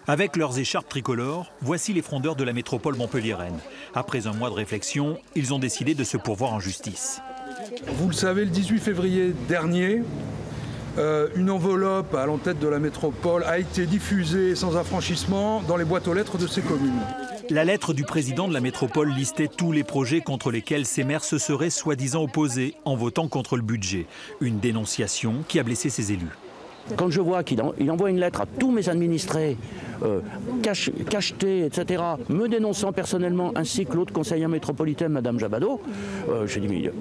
Avec leurs écharpes tricolores, voici les frondeurs de la métropole montpelliéraine. Après un mois de réflexion, ils ont décidé de se pourvoir en justice. Vous le savez, le 18 février dernier, une enveloppe à l'entête de la métropole a été diffusée sans affranchissement dans les boîtes aux lettres de ces communes. La lettre du président de la métropole listait tous les projets contre lesquels ces maires se seraient soi-disant opposés en votant contre le budget. Une dénonciation qui a blessé ses élus. Quand je vois qu'il envoie une lettre à tous mes administrés, cachetée, etc., me dénonçant personnellement, ainsi que l'autre conseillère métropolitaine, Madame Jabado, je dis, mais,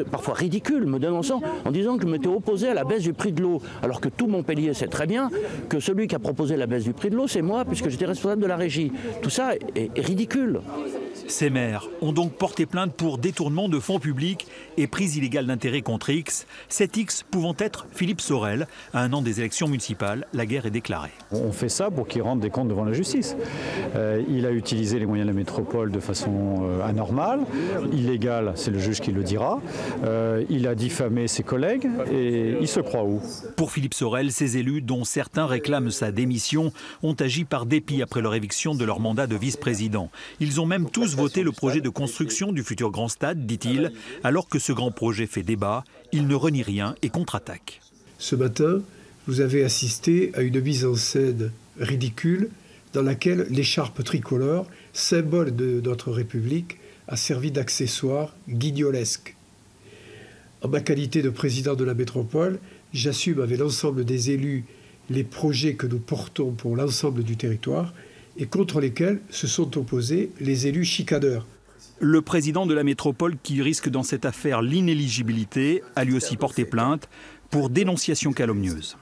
parfois ridicule, me dénonçant en disant que je m'étais opposé à la baisse du prix de l'eau, alors que tout Montpellier sait très bien que celui qui a proposé la baisse du prix de l'eau, c'est moi, puisque j'étais responsable de la régie. Tout ça est ridicule. Ces maires ont donc porté plainte pour détournement de fonds publics et prise illégale d'intérêt contre X. Cet X pouvant être Philippe Sorel. À un an des élections municipales, la guerre est déclarée. On fait ça pour qu'il rende des comptes devant la justice. Il a utilisé les moyens de la métropole de façon anormale, illégale, c'est le juge qui le dira. Il a diffamé ses collègues et il se croit où? Pour Philippe Sorel, ces élus, dont certains réclament sa démission, ont agi par dépit après leur éviction de leur mandat de vice-président. Ils ont même tous voté le projet de construction du futur grand stade, dit-il. Alors que ce grand projet fait débat, il ne renie rien et contre-attaque. Ce matin, vous avez assisté à une mise en scène ridicule dans laquelle l'écharpe tricolore, symbole de notre République, a servi d'accessoire guignolesque. En ma qualité de président de la métropole, j'assume avec l'ensemble des élus les projets que nous portons pour l'ensemble du territoire et contre lesquels se sont opposés les élus chicaneurs. Le président de la métropole, qui risque dans cette affaire l'inéligibilité, a lui aussi porté plainte pour dénonciation calomnieuse.